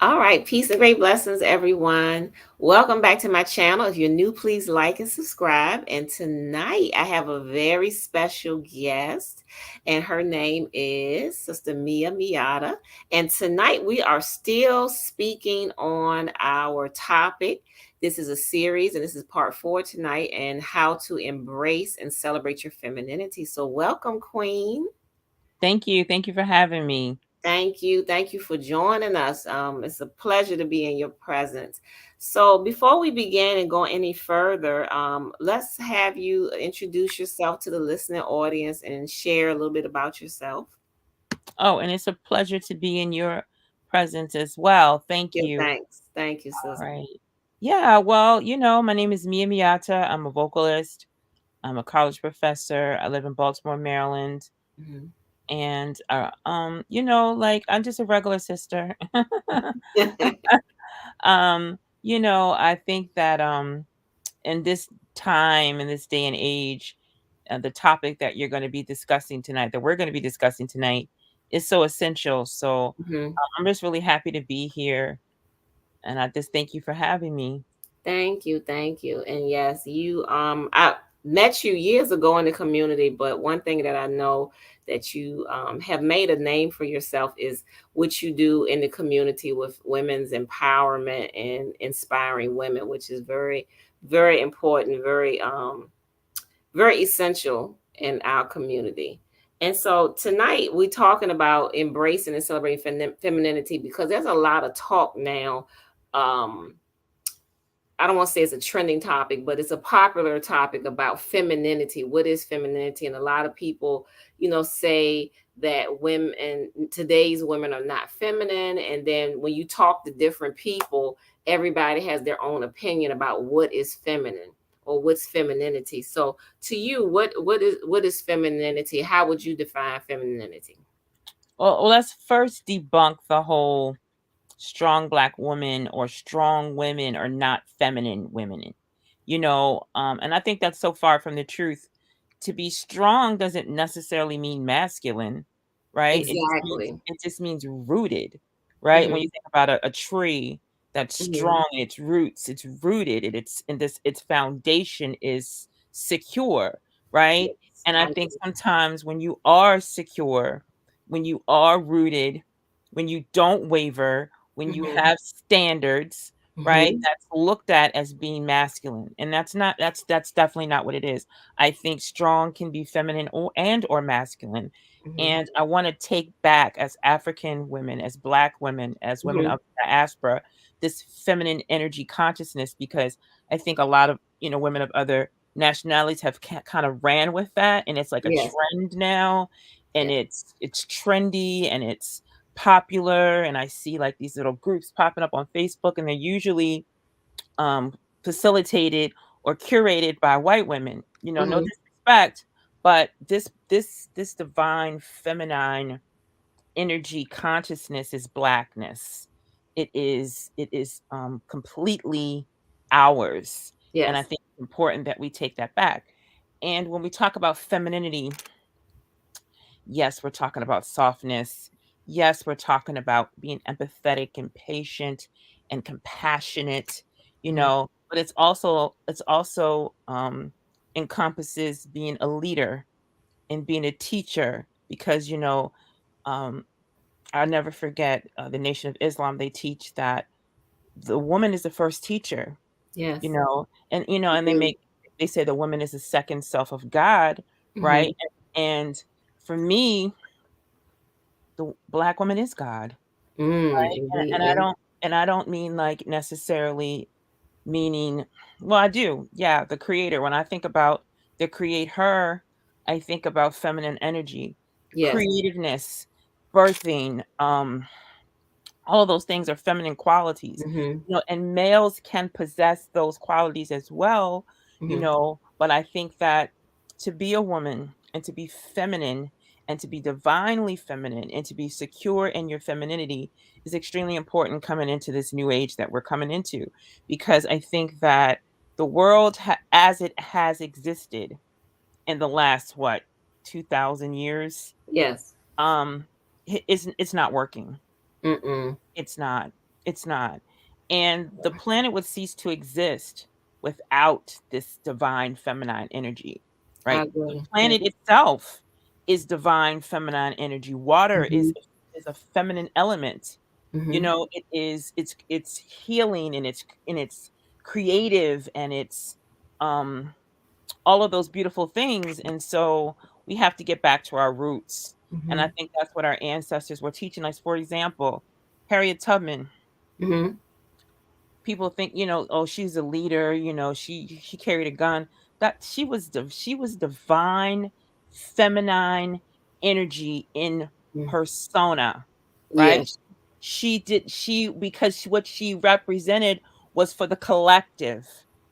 All right, peace and great blessings, everyone. Welcome back to my channel. If you're new, please like and subscribe. And tonight I have a very special guest, and her name is Sister Mia Miata. And tonight we are still speaking on our topic. This is a series, and this is part 4 tonight, and how to embrace and celebrate your femininity. So, welcome, Queen. Thank you. Thank you for having me. Thank you. Thank you for joining us. It's a pleasure to be in your presence. So, before we begin and go any further, let's have you introduce yourself to the listening audience and share a little bit about yourself. Oh, and it's a pleasure to be in your presence as well. Thank Yeah, you. thanks. Thank you, All sister. right. Yeah, well, my name is Mia Miata. I'm a vocalist. I'm a college professor. I live in Baltimore, Maryland. Mhm. And I'm just a regular sister. I think that in this time, in this day and age, the topic that you're going to be discussing tonight, that we're going to be discussing tonight, is so essential. So Mhm. I'm just really happy to be here. And I just thank you for having me. Thank you, thank you. And yes, you I met you years ago in the community, but one thing that I know that you have made a name for yourself is what you do in the community with women's empowerment and inspiring women, which is very, very important, very essential in our community. And so tonight we're talking about embracing and celebrating femininity, because there's a lot of talk now. I don't want to say it's a trending topic, but it's a popular topic about femininity. What is femininity? And a lot of people, say that women and today's women are not feminine. And then when you talk to different people, everybody has their own opinion about what is feminine or what's femininity. So to you, what is femininity? How would you define femininity? Well, let's first debunk the whole strong black woman or strong women are not feminine women. And I think that's so far from the truth. To be strong doesn't necessarily mean masculine, right? Exactly. It just means rooted, right? When Hmm. you think about a tree that's Hmm. strong in its roots, it's rooted and its foundation is secure, right? Yes, And I I think agree. sometimes when you are secure, when you are rooted, when you don't waver, when you Hmm. have standards, right? Hmm. That's looked at as being masculine. And that's definitely not what it is. I think strong can be feminine or masculine. Hmm. And I want to take back, as African women, as black women, as women Hmm. of the diaspora, this feminine energy consciousness, because I think a lot of, women of other nationalities have kind of ran with that, and it's like a Yes. trend now, and Yes. it's trendy and it's popular, and I see like these little groups popping up on Facebook, and they're usually um, facilitated or curated by white women. No Hmm. disrespect, but this divine feminine energy consciousness is blackness. It is completely ours, and I Yes. think it's important that we take that back. And when we talk about femininity, yes, we're talking about softness. Yes, we're talking about being empathetic and patient and compassionate, Hmm. but it's also encompasses being a leader and being a teacher, because um I'll never forget, the Nation of Islam. They teach that the woman is the first teacher, Yes. and Hmm. they say the woman is the second self of God, right? Hmm. And for me, the black woman is God, right? Indeed. And I don't mean like necessarily meaning, well, I do. Yeah, the creator. When I think about the creator, I think about feminine energy, Yes. creativeness, birthing, all of those things are feminine qualities. Hmm. And males can possess those qualities as well, Hmm. but I think that to be a woman and to be feminine and to be divinely feminine and to be secure in your femininity is extremely important coming into this new age that we're coming into, because I think that the world as it has existed in the last, what, 2000 years, Yes. um it's not working. Mm-mm. It's not. It's not. And the planet would cease to exist without this divine feminine energy, I right? The agree. Yeah. planet itself is divine feminine energy. Water Mhm. is a feminine element. You Mhm. know, it's healing, and it's creative, and it's um all of those beautiful things. And so we have to get back to our roots. And I Mhm. think that's what our ancestors were teaching us. For example, Harriet Tubman, Mhm. people think, oh, she's a leader, she carried a gun. That she was divine feminine energy in Mhm. persona, right? Yes. Because what she represented was for the collective,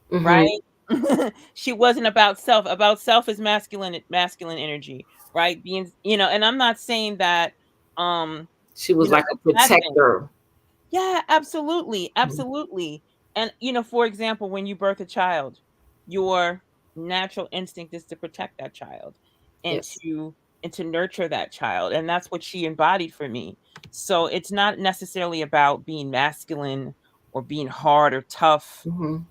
right? Mhm. She wasn't about self is masculine energy, right? Being, and I'm not saying that um She was like a that's a bad thing. protector. Yeah, absolutely, Mhm. absolutely. And, for example, when you birth a child, your natural instinct is to protect that child and Yes. to nurture that child. And that's what she embodied for me. So it's not necessarily about being masculine or being hard or tough. Mhm.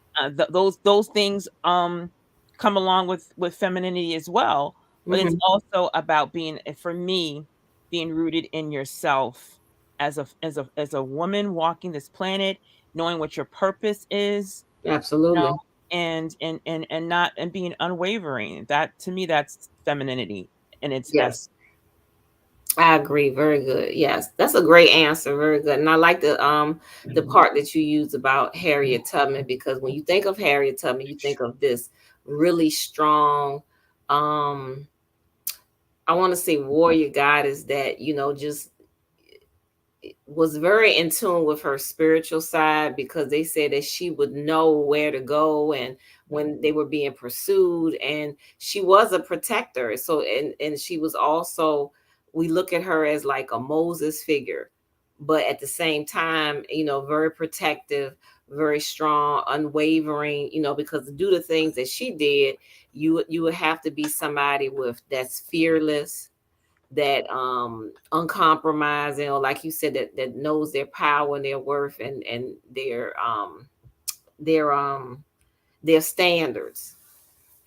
Those things come along with femininity as well, but it's Mhm. also about being, for me, being rooted in yourself as a woman walking this planet, knowing what your purpose is, you know, Absolutely. and not and being unwavering. That, to me, that's femininity in its essence. Yes. I agree. Very good. Yes. That's a great answer. Very good. And I like the part that you used about Harriet Tubman, because when you think of Harriet Tubman, you think of this really strong, um I want to say warrior goddess that, just was very in tune with her spiritual side, because they said that she would know where to go and when they were being pursued, and she was a protector. So, and she was also, we look at her as like a Moses figure, but at the same time, very protective, very strong, unwavering, because to do the things that she did, you would have to be somebody with that's fearless, that uncompromising, or like you said, that knows their power and their worth, and their their standards.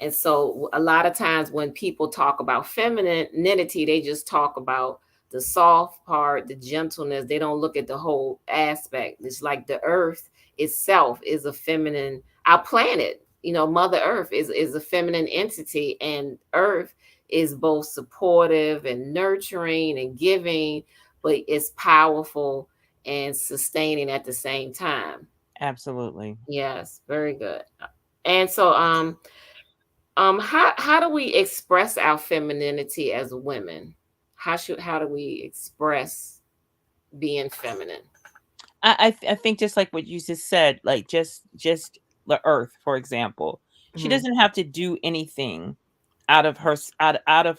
And so a lot of times when people talk about femininity, they just talk about the soft part, the gentleness. They don't look at the whole aspect. It's like the earth itself is a feminine, our planet, Mother Earth is a feminine entity, and earth is both supportive and nurturing and giving, but it's powerful and sustaining at the same time. Absolutely. Yes, very good. And so how do we express our femininity as women? How do we express being feminine? I think, just like what you just said, like, just the earth, for example. She Mhm. doesn't have to do anything out of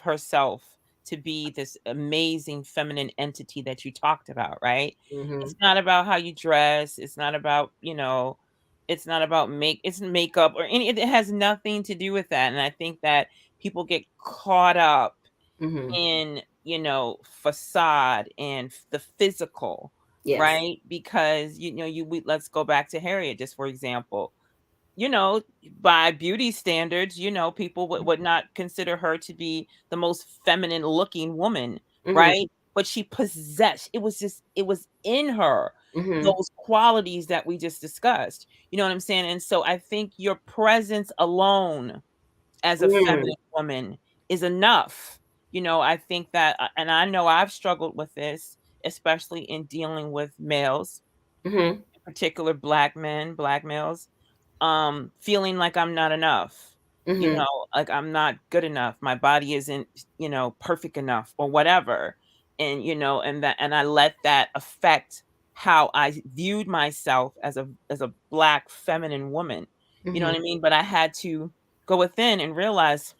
herself to be this amazing feminine entity that you talked about, right? It's Mhm. not about how you dress, it's not about, it's not about it's makeup or any, it has nothing to do with that. And I think that people get caught up Mhm. in, facade and the physical, Yes. right? Because, let's go back to Harriet, just for example. you know by beauty standards, people would not consider her to be the most feminine looking woman, Mhm. right? But she possessed, it was in her, Mhm. those qualities that we just discussed. You know what I'm saying? And so I think your presence alone as a Mhm. feminine woman is enough. I think that, and I know I've struggled with this, especially in dealing with males, Mhm. in particular black men, black males, feeling like I'm not enough, Mhm. like I'm not good enough. My body isn't, perfect enough or whatever. And I let that affect how I viewed myself as a black feminine woman. You know what Mhm. I mean? But I had to go within and realize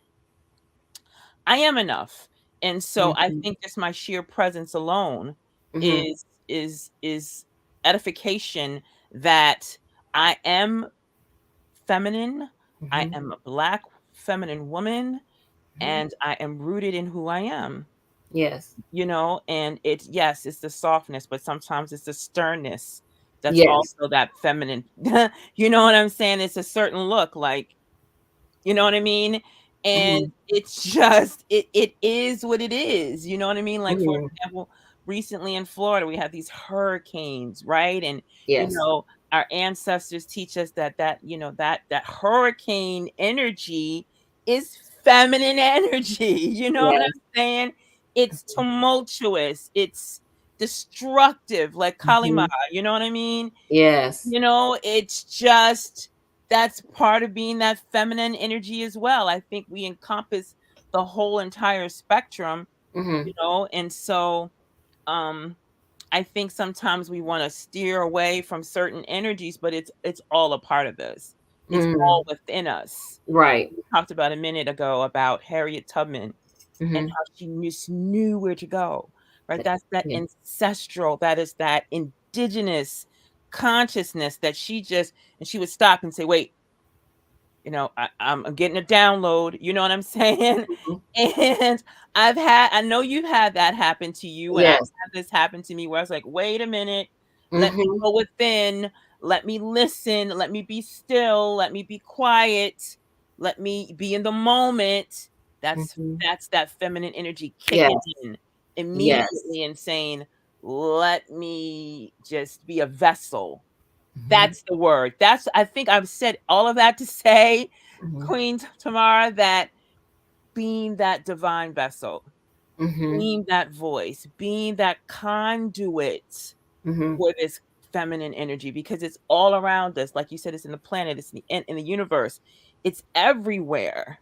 I am enough. And so I Mhm. think just my sheer presence alone Mhm. is edification that I am feminine. I Mhm. am a black feminine woman, Mhm. and I am rooted in who I am. Yes. And yes, it's the softness, but sometimes it's the sternness that's Yes. also that feminine. You know what I'm saying? It's a certain look, like, you know what I mean? And Mhm. it's just it is what it is, you know what I mean? Like, for Mhm. example, recently in Florida, we had these hurricanes, right? And, you Yes. know, our ancestors teach us that hurricane energy is feminine energy, you know what Yes. I'm saying? It's tumultuous, it's destructive, like Kalima, Mhm. you know what I mean? Yes. You know, it's just that's part of being that feminine energy as well. I think we encompass the whole entire spectrum, you Mhm. know, and so um I think sometimes we want to steer away from certain energies, but it's all a part of us. It's all Mhm. within us. Right. We talked about a minute ago about Harriet Tubman and Mhm. how she just knew where to go, right? Th- That's that Yeah. ancestral, that is that indigenous consciousness that she just, and she would stop and say, wait, I'm getting a download, you know what I'm saying? Mhm. And I know you've had that happen to you, and I've Yes. had this happen to me where I was like, wait a minute, let me Mhm. go within, let me listen, let me be still, let me be quiet, let me be in the moment. That's Mhm. that's that feminine energy kicking Yes. in Yes. immediately and saying, let me just be a vessel. Mhm. That's the word. That's I think I've said all of that to say, Mhm. Queen Tamara, that being that divine vessel, Mhm. being that voice, being that conduit Mhm. for this feminine energy, because it's all around us. Like you said, it's in the planet, it's in the universe, it's everywhere.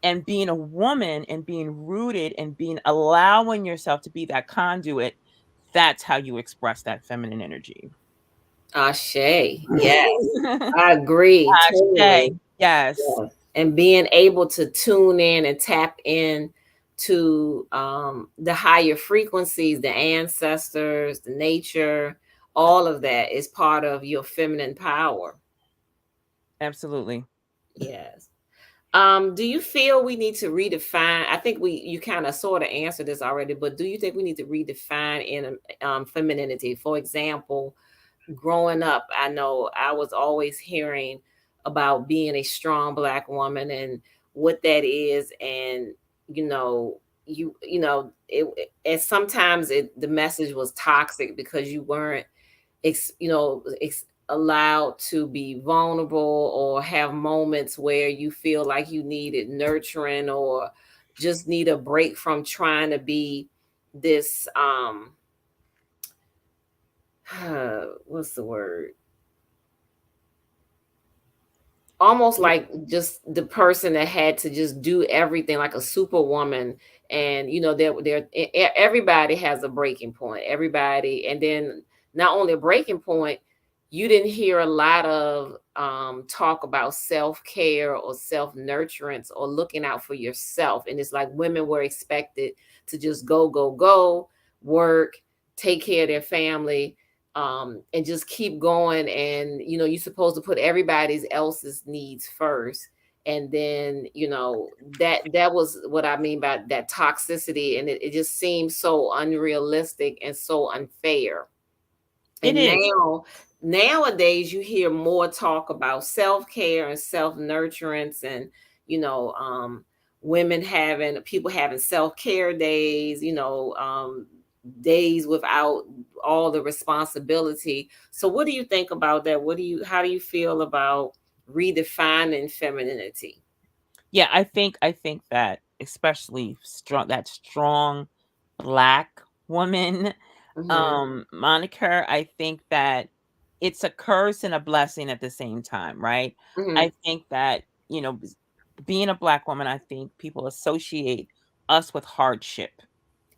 And being a woman and being rooted and being allowing yourself to be that conduit, that's how you express that feminine energy. Ashe. Yes. I agree Hashtag, totally. yes. Yes. And being able to tune in and tap in to the higher frequencies, the ancestors, the nature, all of that is part of your feminine power. Absolutely. Yes. Do you feel we need to redefine? I think you kind of sort of answered this already, but do you think we need to redefine in femininity? For example, growing up, I know I was always hearing about being a strong black woman and what that is, and you know, and sometimes the message was toxic because you weren't allowed to be vulnerable or have moments where you feel like you needed nurturing or just need a break from trying to be this what's the word, almost like just the person that had to just do everything like a superwoman. And everybody has a breaking point, everybody. And then not only a breaking point, you didn't hear a lot of talk about self-care or self-nurturance or looking out for yourself. And it's like women were expected to just go go go, work, take care of their family, and just keep going. And you're supposed to put everybody's else's needs first. And then that was what I mean by that toxicity. And it just seems so unrealistic and so unfair. It And is. nowadays you hear more talk about self-care and self-nurturance, and you know um people having self-care days, days without all the responsibility. So what do you think about that? How do you feel about redefining femininity? Yeah, I think that especially strong black woman Hmm. moniker, I think that it's a curse and a blessing at the same time, right? Hmm. I think that, being a black woman, I think people associate us with hardship.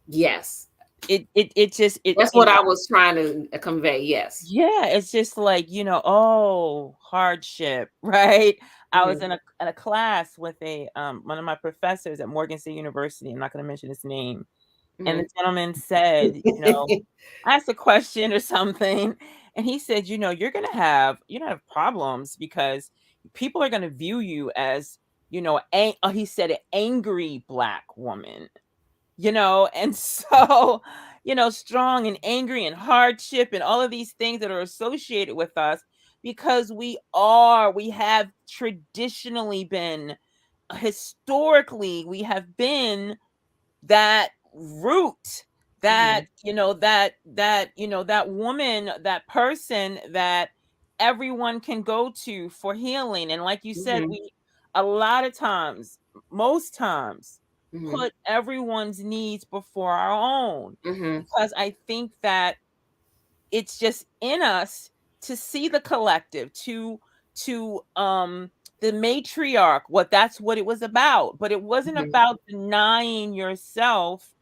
Yes, It just that's what I was trying to convey. Yes. Yeah, it's just like, oh, hardship, right? I was Hmm. in a class with a one of my professors at Morgan State University. I'm not going to mention his name. And the Hmm. gentleman said, asked a question or something, and he said, you're gonna have problems because people are gonna view you as, he said an angry black woman, and so strong and angry and hardship and all of these things that are associated with us, because we have traditionally been, historically, we have been that root, that Mhm. that woman, that person that everyone can go to for healing. And like you said, Mhm. we a lot of times, most times, Mhm. put everyone's needs before our own, Mhm. because I think that it's just in us to see the collective, to the matriarch, that's what it was about. But it wasn't Mhm. about denying yourself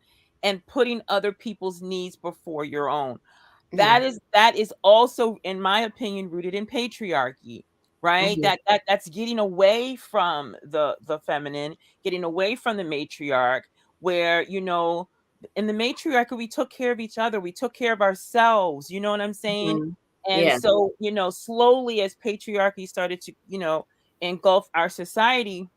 and putting other people's needs before your own. Mhm. That is also, in my opinion, rooted in patriarchy, right? Mhm. That's getting away from the feminine, getting away from the matriarch, where, in the matriarchy, we took care of each other, we took care of ourselves, you know what I'm saying? Mhm. And Yes. so, slowly, as patriarchy started to, engulf our society,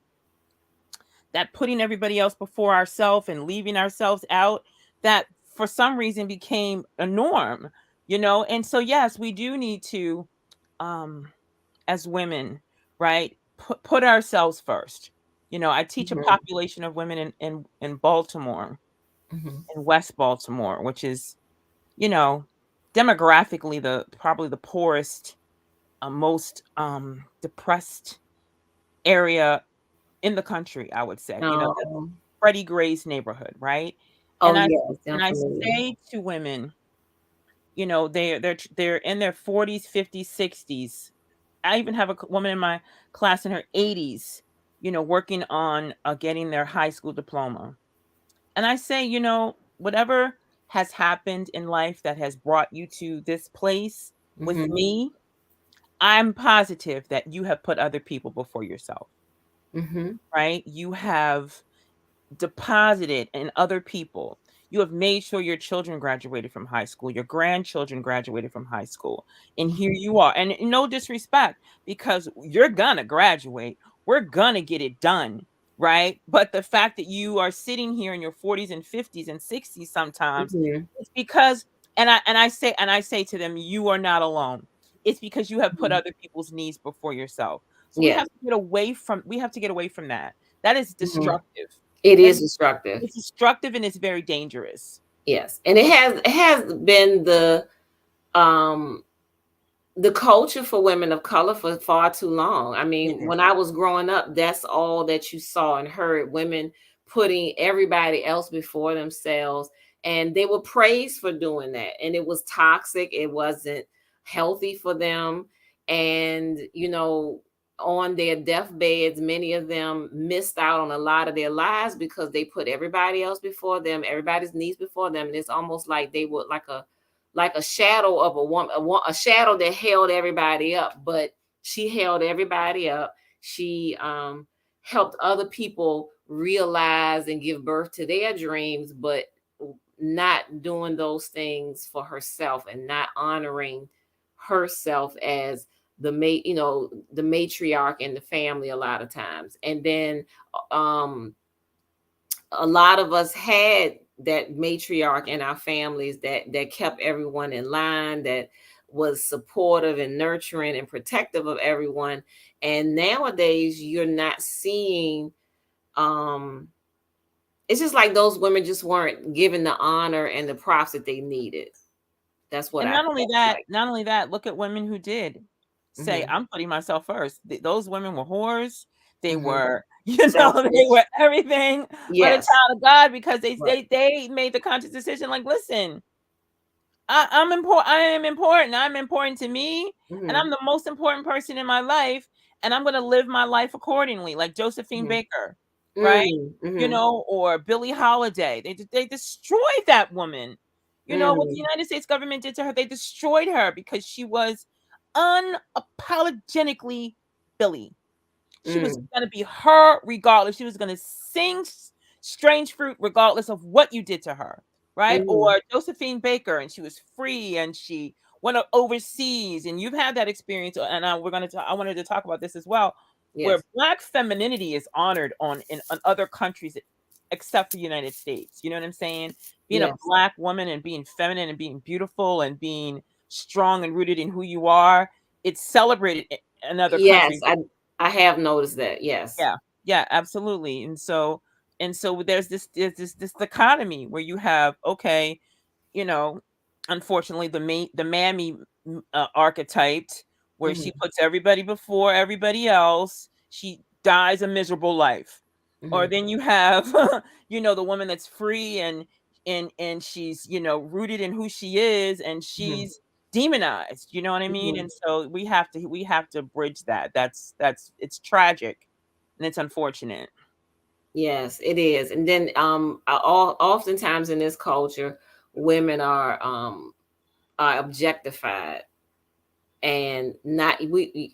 that putting everybody else before ourselves and leaving ourselves out, that for some reason became a norm, and so, yes, we do need to, um as women, right, put ourselves first. I teach a Mhm. population of women in Baltimore, Mhm. in West Baltimore, which is, you know demographically, the probably the poorest, most depressed area in the country, I would say. That's Oh. Freddie Gray's neighborhood, right? Oh And I yes, I'm and I familiar. say to women, they're in their 40s, 50s, 60s. I even have a woman in my class in her 80s, working on getting their high school diploma. And I say, whatever has happened in life that has brought you to this place with Mhm. me, I'm positive that you have put other people before yourself, Mhm. right? You have deposited in other people. You have made sure your children graduated from high school, your grandchildren graduated from high school. And here Mhm. you are. And no disrespect, because you're going to graduate. We're going to get it done. Right. But the fact that you are sitting here in your 40s and 50s and 60s sometimes, Mhm. it's because, and I say to them, you are not alone. It's because you have put Mhm. other people's needs before yourself. So we have Yes. to get away from that. That is Mhm. destructive. It That is is destructive. it's destructive, and it's very dangerous. Yes, and it has been um the culture for women of color for far too long. I It mean, is. when I was growing up, that's all that you saw and heard, women putting everybody else before themselves. And they were praised for doing that. And it was toxic, it wasn't healthy for them. And, on their deathbeds, many of them missed out on a lot of their lives because they put everybody else before them, everybody's needs before them. And it's almost like they would like a shadow of a woman, a shadow that held everybody up, but she held everybody up. She helped other people realize and give birth to their dreams, but not doing those things for herself and not honoring herself as the matriarch in the family a lot of times. And then um a lot of us had that matriarch in our families that kept everyone in line, that was supportive and nurturing and protective of everyone. And nowadays you're not seeing, um it's just like those women just weren't given the honor and the props that they needed. That's what And I felt like. not only that, look at women who did say, Hmm. "I'm putting myself first." Those women were whores. They Hmm. were, they Selfish. were everything but a Yes. child of God, because Right. they made the conscious decision, like, listen, I'm important. I am important. I'm important to me, and Hmm. I'm the most important person in my life, and I'm going to live my life accordingly. Like Josephine Hmm. Baker, right? Hmm. Or Billie Holiday. They destroyed that woman. What the Hmm. United States government did to her, they destroyed her because she was unapologetically Billie. She was Hmm. going to be her regardless. She was going to sing Strange Fruit regardless of what you did to her, right? Hmm. Or Josephine Baker, and she was free and she went overseas. And you've had that experience. And I wanted to talk about this as well, where Yes. Black femininity is honored on other countries except for the United States. You know what I'm saying? being a Yes. black woman and being feminine and being beautiful and being strong and rooted in who you are, it's celebrated in other Yes, countries. I have noticed that. Yes. Yeah, yeah, absolutely. And so there's this dichotomy where you have, okay, you know, unfortunately, the mammy archetyped, where she Mhm. puts everybody before everybody else. She dies a miserable life. Or Mhm. then you have, the woman that's free and she's, rooted in who she is, and Mhm. she's demonized. You know what I mean? Mhm. And so we have to bridge that. That's it's tragic and it's unfortunate. Yes, it is. And then oftentimes in this culture, women are objectified and not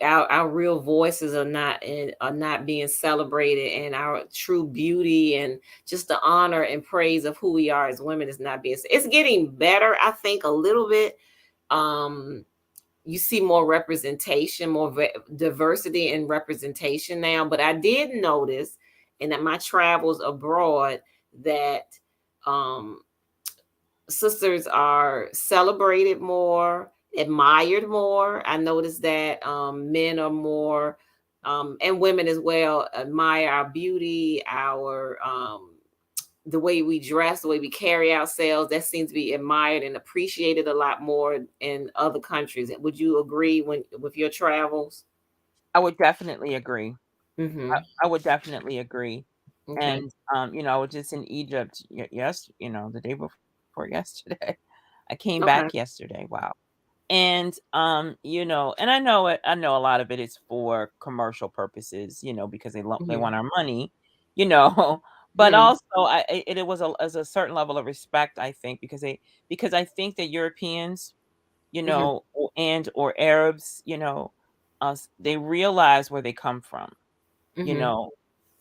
our real voices are not being celebrated, and our true beauty and just the honor and praise of who we are as women is not being. It's getting better, I think, a little bit. um you see more representation, more diversity and representation now. But I did notice in that my travels abroad that um sisters are celebrated more, admired more. I noticed that men are more, and women as well, admire our beauty, our the way we dress, the way we carry ourselves. That seems to be admired and appreciated a lot more in other countries. Would you agree when with your travels? I would definitely agree. I, Mm-hmm. I would definitely agree. Okay. And I was just in Egypt, yes, the day before yesterday. I came back Okay. yesterday. Wow. And and I know a lot of it is for commercial purposes, because they Mm-hmm. want our money, you know. But Mm-hmm. also it was as a certain level of respect, I think, because I think that Europeans, Mm-hmm. and or Arabs, they realize where they come from, you Mm-hmm. know,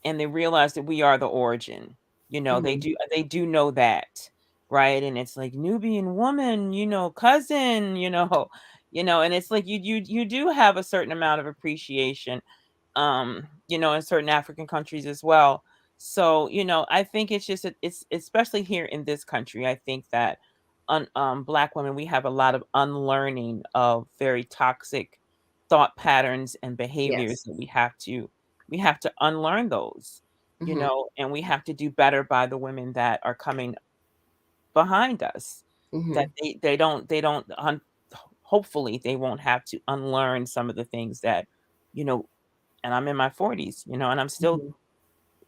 and they realize that we are the origin. Mm-hmm. They do know that, right? And it's like Nubian woman, cousin, and it's like you do have a certain amount of appreciation, in certain African countries as well. So, I think it's just it's especially here in this country. I think that black women, we have a lot of unlearning of very toxic thought patterns and behaviors Yes. that we have to unlearn those, Mm-hmm. and we have to do better by the women that are coming behind us, Mm-hmm. that they don't hopefully they won't have to unlearn some of the things that, you know and I'm in my 40s, and I'm still Mm-hmm.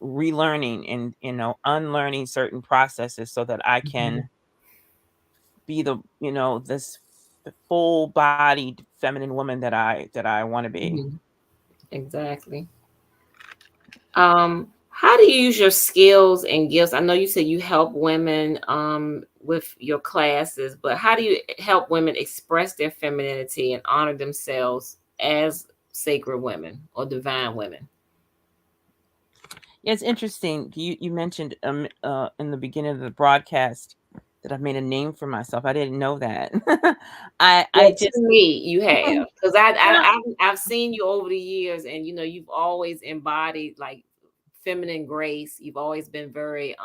relearning and, unlearning certain processes so that I Mm-hmm. can be this full-bodied feminine woman that I want to be. Mm-hmm. Exactly. How do you use your skills and gifts? I know you said you help women with your classes, but how do you help women express their femininity and honor themselves as sacred women or divine women? Yeah, it's interesting. You mentioned in the beginning of the broadcast that I've made a name for myself. I didn't know that. I Well, to just me, you have, because yeah. I've seen you over the years, and you've always embodied like feminine grace. You've always been very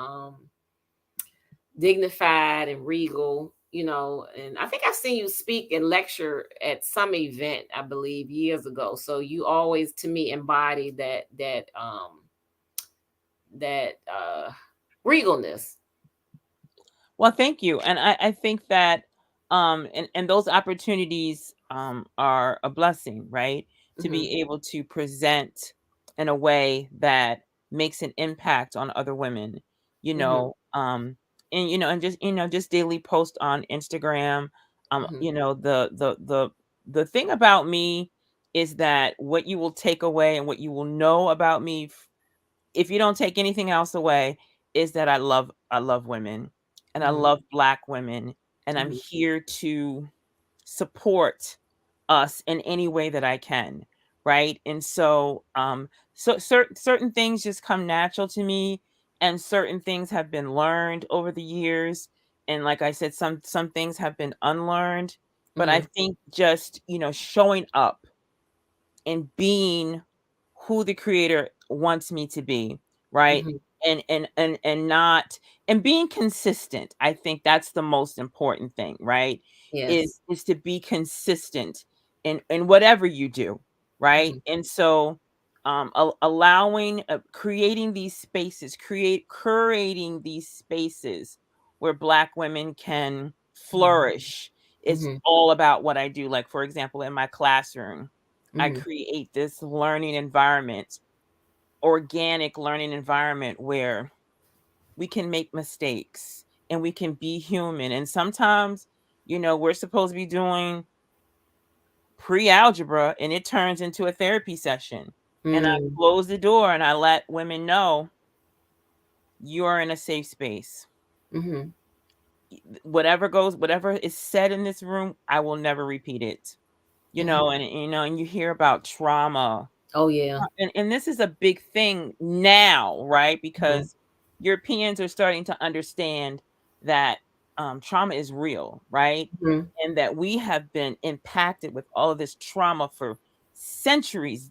dignified and regal, and I think I've seen you speak and lecture at some event, I believe, years ago. So you always, to me, embody that regalness. Well, thank you. And I think that and those opportunities are a blessing, right? To Hmm. be able to present in a way that makes an impact on other women, you Hmm. know, um and just daily post on Instagram. Hmm. The thing about me is that what you will take away and what you will know about me, if you don't take anything else away, is that I love women and I Hmm. love black women, and I'm Hmm. here to support us in any way that I can, right? And so certain things just come natural to me, and certain things have been learned over the years, and like I said, some things have been unlearned. But I Hmm. think just, showing up and being who the creator wants me to be, right? Hmm. and not, and being consistent. I think that's the most important thing, right? Yes. Is to be consistent in whatever you do, right? Mhm. And so allowing creating these spaces, create curating these spaces where Black women can Mhm. flourish. It's Mhm. all about what I do. Like, for example, in my classroom, I Mhm. create this learning environment, organic learning environment where we can make mistakes and we can be human. And sometimes, we're supposed to be doing pre-algebra and it turns into a therapy session. And I Mm. close the door and I let women know you are in a safe space. Mhm. Whatever is said in this room, I will never repeat it. Mhm. And you hear about trauma. Oh yeah. And this is a big thing now, right? Mhm. Because Europeans are starting to understand that trauma is real, right? Mhm. And that we have been impacted with all of this trauma for centuries,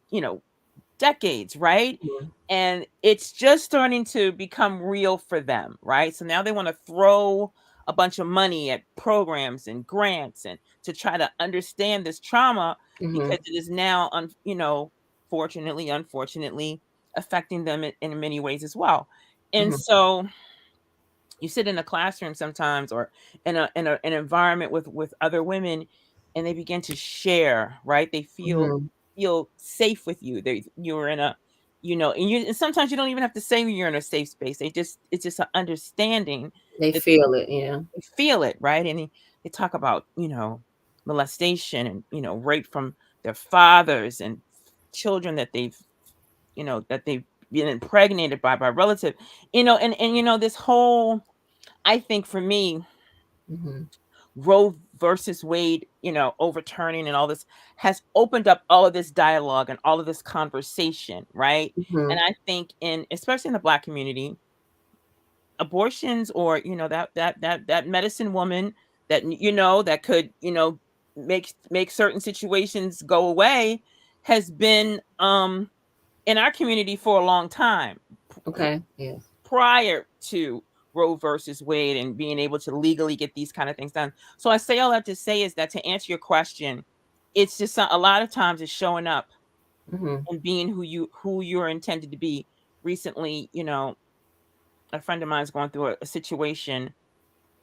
decades, right? Mhm. And it's just starting to become real for them, right? So now they want to throw a bunch of money at programs and grants and to try to understand this trauma because Mhm. it is now fortunately, unfortunately, affecting them in many ways as well. And Mhm. so you sit in a classroom sometimes or an environment with other women, and they begin to share, right? They Mhm. feel safe with you. You're in a, and sometimes you don't even have to say you're in a safe space. It's just an understanding They that feel it. Yeah. they feel it, right? And they talk about, molestation and, rape from their fathers and children that they've been impregnated by relative, and this whole, I think for me, Mhm. Roe versus Wade, overturning and all this has opened up all of this dialogue and all of this conversation, right? And Mhm. I think especially in the Black community, abortions, or that medicine woman that that could make certain situations go away, has been in our community for a long time, Okay. Yes. prior to Roe versus Wade and being able to legally get these kind of things done. So I say all that to say is that, to answer your question, it's just a lot of times it's showing up Mhm. and being who you're intended to be. Recently, a friend of mine is going through a situation,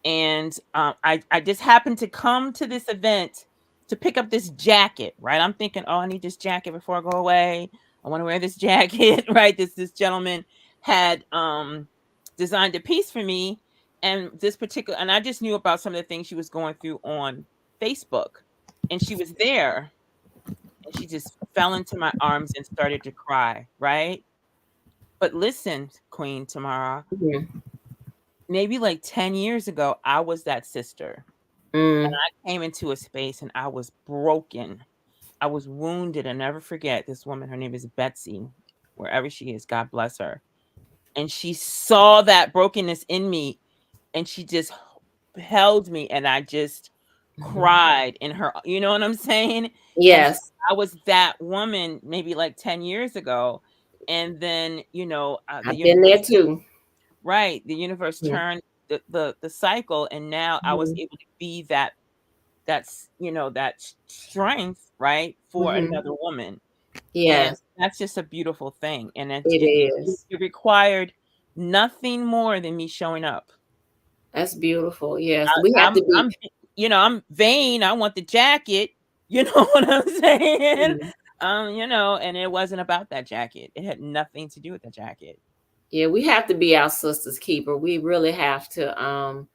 and I just happened to come to this event to pick up this jacket, right? I'm thinking, oh, I need this jacket before I go away. I want to wear this jacket, right? This gentleman had designed a piece for me, and I just knew about some of the things she was going through on Facebook, and she was there, and she just fell into my arms and started to cry, right? But listen, Queen Tamara, Mhm. maybe like 10 years ago, I was that sister. And Mm. I came into a space and I was broken. I was wounded. I never forget this woman. Her name is Betsy, wherever she is. God bless her. And she saw that brokenness in me, and she just held me, and I just Mhm. cried in her. You know what I'm saying? And so Yes. I was that woman maybe like 10 years ago. And then, the I've been there universe, too. right? The universe Mhm. turned the cycle, and now I was Mhm. able to be that strength, right, for Mhm. another woman. And Yes, that's just a beautiful thing, and it is. it required nothing more than me showing up. That's beautiful. Yes, we have I'm to be. I'm I'm vain. I want the jacket. You know what I'm saying? Mhm. And it wasn't about that jacket. It had nothing to do with the jacket. Yeah, we have to be our sister's keeper. We really have to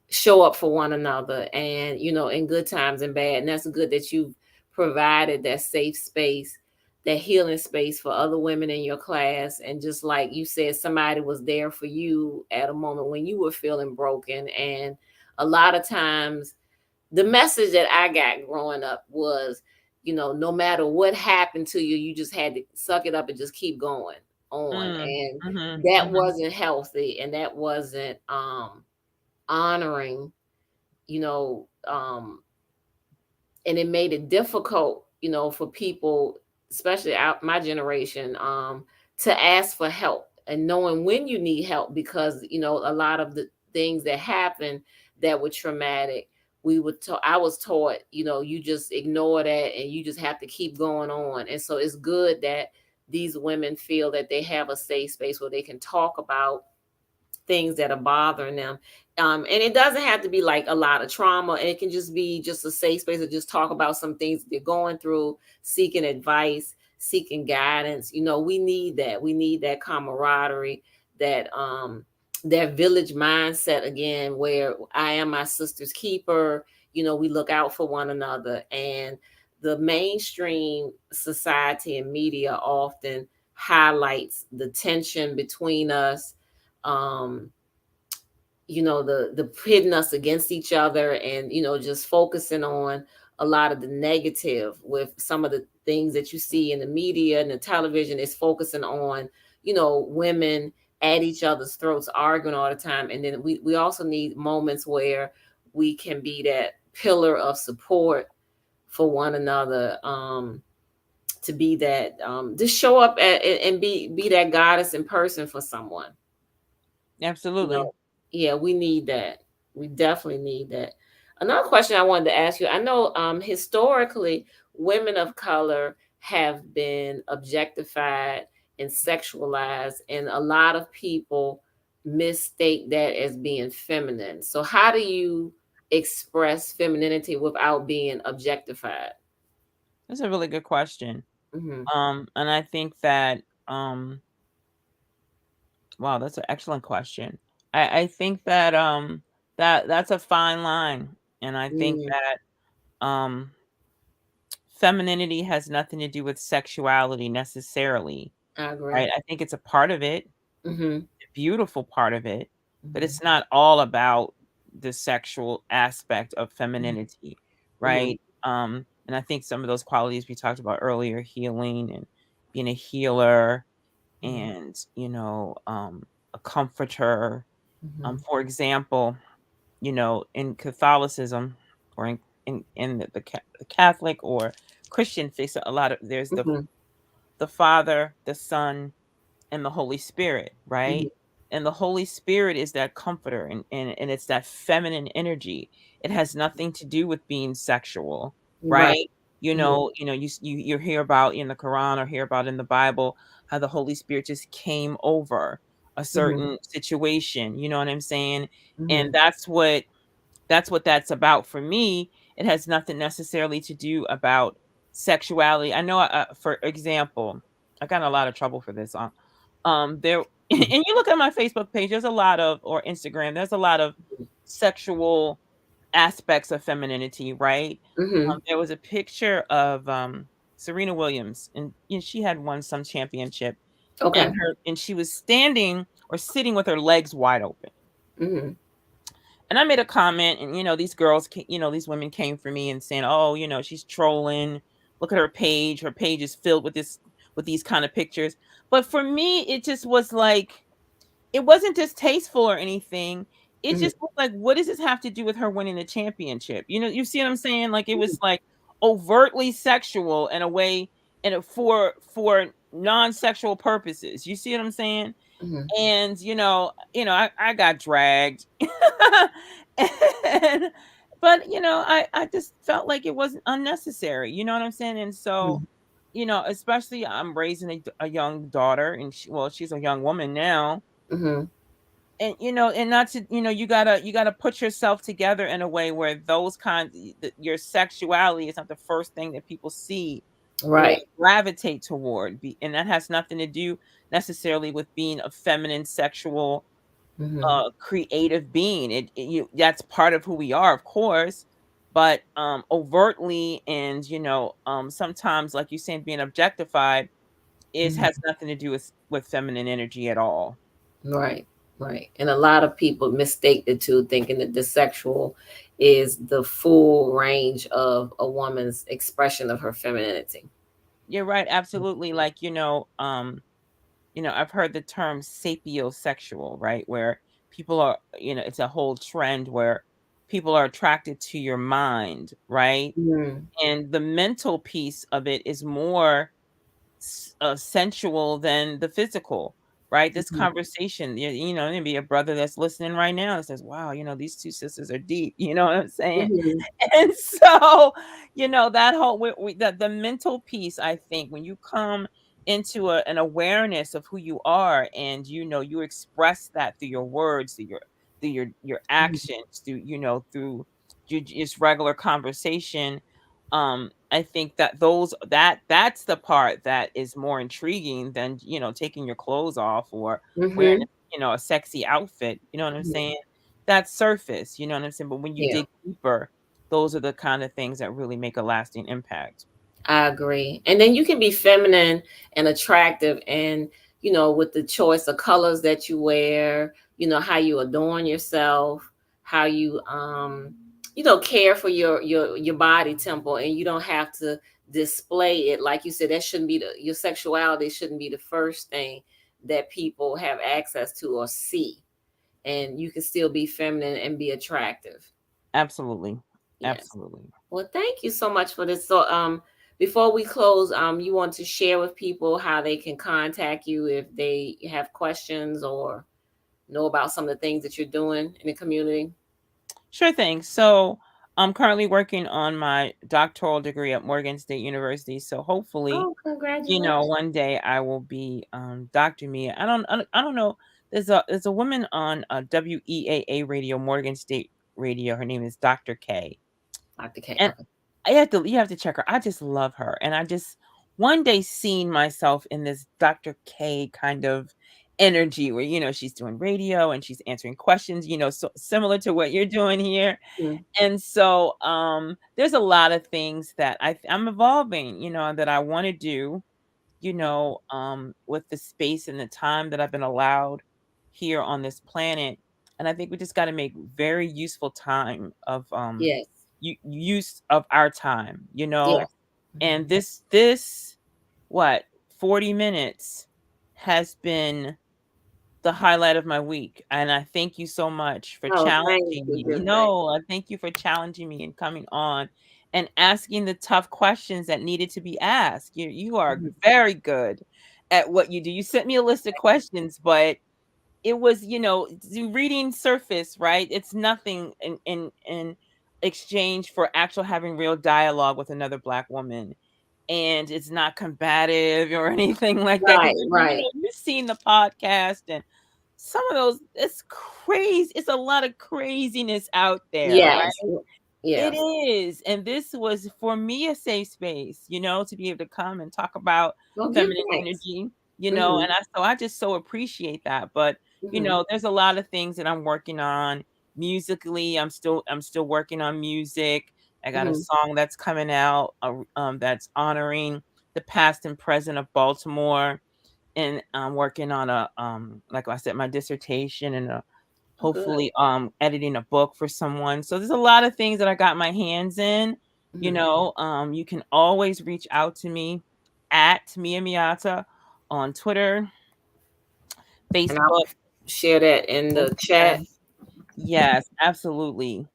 show up for one another, and in good times and bad. And that's good that you've provided that safe space, that healing space for other women in your class. And just like you said, somebody was there for you at a moment when you were feeling broken. And a lot of times the message that I got growing up was, no matter what happened to you, you just had to suck it up and just keep going on. Mm, And mhm, that mhm, wasn't healthy, and that wasn't honoring, you know, and it made it difficult, for people, especially my generation, to ask for help. and knowing when you need help, because a lot of the things that happen that were traumatic, I was taught, you just ignore that and you just have to keep going on. And so it's good that these women feel that they have a safe space where they can talk about things that are bothering them. And it doesn't have to be like a lot of trauma. It can just be just a safe space to just talk about some things that they're going through, seeking advice, seeking guidance. We need that. We need that camaraderie, that village mindset again, where I am my sister's keeper. We look out for one another. And the mainstream society and media often highlights the tension between us, um the pitting us against each other, and just focusing on a lot of the negative. With some of the things that you see in the media and the television, is focusing on women at each other's throats, arguing all the time. And then we also need moments where we can be that pillar of support for one another, to be that, just show up and be that goddess in person for someone. you Absolutely. know yeah, we need that. We definitely need that. Another question I wanted to ask you: I know, historically, women of color have been objectified and sexualized, and a lot of people mistake that as being feminine. So how do you express femininity without being objectified? That's a really good question. Hmm. And I think that wow, that's an excellent question. I think that that's a fine line. And I think Hmm. that femininity has nothing to do with sexuality necessarily, I agree. right? I think it's a part of it, Hmm. a beautiful part of it, but Hmm. it's not all about the sexual aspect of femininity, Hmm. right? And I think some of those qualities we talked about earlier, healing and being a healer, Hmm. and a comforter. Hmm. For example, in Catholicism, or in the Catholic or Christian faith, a lot of there's Hmm. the Father, the Son, and the Holy Spirit, Hmm. right? And the Holy Spirit is that comforter, and it's that feminine energy. It has nothing to do with being sexual, Right. right? Hmm. You hear about in the Quran or hear about in the Bible how the Holy Spirit just came over a Hmm. certain situation. You know what I'm saying? And Hmm. that's what that's about for me. It has nothing necessarily to do about sexuality. I know, for example, I got in a lot of trouble for this. There, and you look at my Facebook page, there's a lot of, or Instagram, there's a lot of sexual aspects of femininity, right? Hmm. There was a picture of Serena Williams, and she had won some championship, Okay. and she was standing or sitting with her legs wide open. Hmm. And I made a comment, and these women came for me and saying, "Oh, she's trolling. Look at her page. Her page is filled with these kind of pictures." But for me, it just was like, it wasn't distasteful or anything. It Hmm. just was like, what does this have to do with her winning the championship? You see what I'm saying? Like, it was like overtly sexual in a way, for non-sexual purposes. You see what I'm saying? Hmm. And I got dragged. and, but I just felt like it wasn't unnecessary. You know what I'm saying? And so, especially, I'm raising a young daughter, and she's a young woman now. Hmm. And and not to, you gotta put yourself together in a way where those kinds your sexuality is not the first thing that people see or Right. gravitate toward. And that has nothing to do necessarily with being a feminine, sexual, Hmm. creative being. That's part of who we are, of course, but overtly, and sometimes, like you saying, being objectified is Hmm. has nothing to do with feminine energy at all. Right. Right. And a lot of people mistake the two, thinking that the sexual is the full range of a woman's expression of her femininity. You're right, absolutely. Like, I've heard the term sapiosexual, right? Where people are, it's a whole trend where people are attracted to your mind, right? Mm-hmm. And the mental piece of it is more sensual than the physical. right? This Mhm. conversation, maybe a brother that's listening right now that says, wow, these two sisters are deep. You know what I'm saying? Mhm. And so, that whole the mental piece, I think, when you come into an awareness of who you are, and you express that through your words, through your Mhm. actions, through just regular conversation. I think that's the part that is more intriguing than taking your clothes off or wearing Mhm. a sexy outfit. You know what I'm Mhm. saying? That's surface. You know what I'm saying? But when you Yeah. dig deeper, those are the kind of things that really make a lasting impact. I agree. And then you can be feminine and attractive and with the choice of colors that you wear, how you adorn yourself, how you care for your body temple, and you don't have to display it. Like you said, that shouldn't be your sexuality shouldn't be the first thing that people have access to or see. And you can still be feminine and be attractive. Absolutely. Yes. Absolutely. Well, thank you so much for this. So, before we close, you want to share with people how they can contact you if they have questions or know about some of the things that you're doing in the community? Sure thing. So I'm currently working on my doctoral degree at Morgan State University. So hopefully, Oh, congratulations. one day I will be Dr. Mia. I don't know. There's a woman on WEAA radio, Morgan State Radio. Her name is Dr. K. Dr. K. And Okay. you have to check her. I just love her. And I just one day seen myself in this Dr. K kind of energy where she's doing radio and she's answering questions, so similar to what you're doing here. Mhm. And so there's a lot of things that I'm evolving, that I want to do, with the space and the time that I've been allowed here on this planet. And I think we just got to make very useful time of Yes. use of our time, Yes. and Mhm. this what 40 minutes has been the highlight of my week, and I thank you so much for Oh, thank challenging you. me. Good thing. No, I thank you for challenging me and coming on and asking the tough questions that needed to be asked. You are Mhm. very good at what you do. You sent me a list of questions, but it was, reading surface, right? It's nothing in exchange for actual having real dialogue with another Black woman. And it's not combative or anything like that. Right. Because Right. you've seen the podcast, and some of those, it's crazy. It's a lot of craziness out there, right? Yes. It Yes. is, and this was for me a safe space, to be able to come and talk about Well, give feminine thanks. energy, Hmm. and I just so appreciate that. But Hmm. there's a lot of things that I'm working on musically. I'm still working on music. I got a Hmm. song that's coming out, that's honoring the past and present of Baltimore, and I'm working on like I said, my dissertation and Good. hopefully editing a book for someone. So there's a lot of things that I got my hands in. Hmm. You can always reach out to me at Mia Miata on Twitter, And I'll Facebook, share that in the chat. Instagram. Yes, absolutely.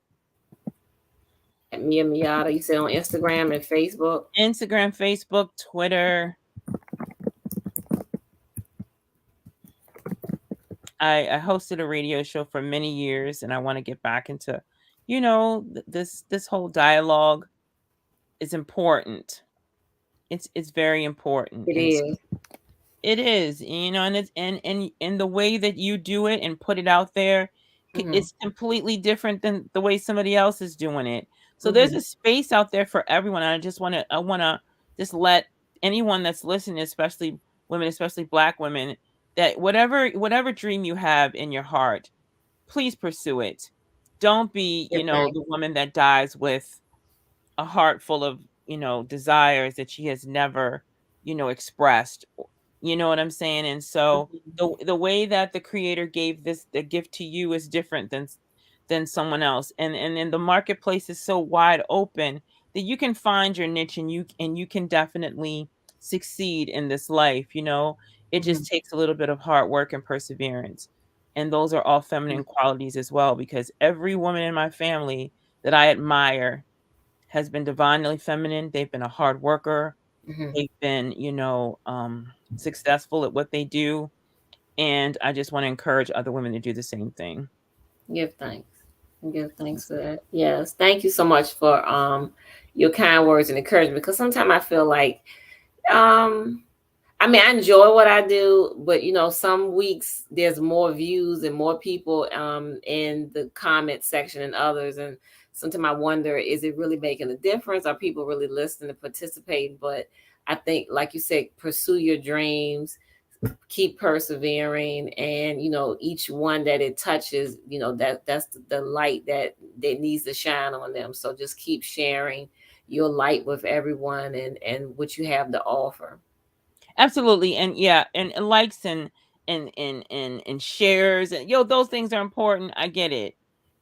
At Mia Miata, you said on Instagram and Facebook. Instagram, Facebook, Twitter. I hosted a radio show for many years, and I want to get back into, this whole dialogue is important. It's very important, It and is. it is, and it's and the way that you do it and put it out there Hmm. is completely different than the way somebody else is doing it. So there's Hmm. a space out there for everyone. And I want to just let anyone that's listening, especially women, especially Black women, that whatever dream you have in your heart, please pursue it. Don't be, Good thing. the woman that dies with a heart full of, desires that she has never, expressed. You know what I'm saying? And so Mhm. the way that the creator gave the gift to you is different than someone else. And the marketplace is so wide open that you can find your niche, and you can definitely succeed in this life. It Mhm. just takes a little bit of hard work and perseverance. And those are all feminine qualities as well, because every woman in my family that I admire has been divinely feminine. They've been a hard worker. Mhm. They've been, successful at what they do. And I just want to encourage other women to do the same thing. Give thanks. Give thanks for that. Yes. Thank you so much for your kind words and encouragement, because sometimes I feel like um I mean, I enjoy what I do, but some weeks there's more views and more people in the comment section than others, and sometimes I wonder, is it really making a difference? Are people really listening and participating? But I think, like you said, pursue your dreams, keep persevering, and each one that it touches, that's the light that needs to shine on them. So just keep sharing your light with everyone, and what you have to offer. Absolutely. And yeah, and likes and shares and those things are important. I get it.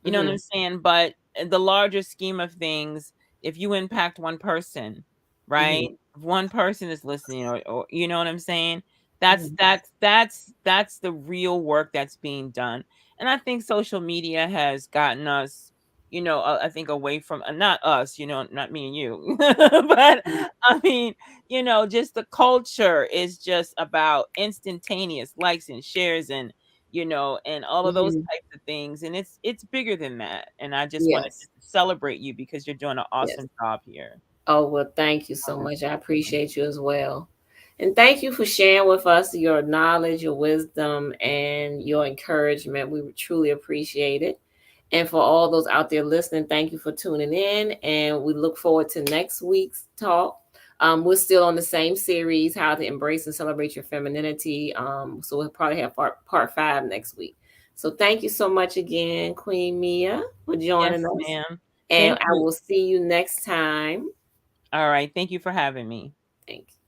You know what I'm Hmm. saying? But in the larger scheme of things, if you impact one person, right? Hmm. If one person is listening, or you know what I'm saying? Hmm. That's the real work that's being done. And I think social media has gotten us, I think away from not us, not me and you, but I mean, just the culture is just about instantaneous likes and shares and all of those Hmm. types of things. And it's bigger than that. And I just wanted Yes. to celebrate you because you're doing an Yes. awesome job here. Oh, well, thank you so much. I appreciate you as well. And thank you for sharing with us your knowledge, your wisdom, and your encouragement. We truly appreciate it. And for all those out there listening, thank you for tuning in. And we look forward to next week's talk. We're still on the same series, How to Embrace and Celebrate Your Femininity. So we'll probably have part 5 next week. So thank you so much again, Queen Mia, for joining Yes, us. ma'am. And Thank I you. will see you next time. All right. Thank you for having me. Thank you.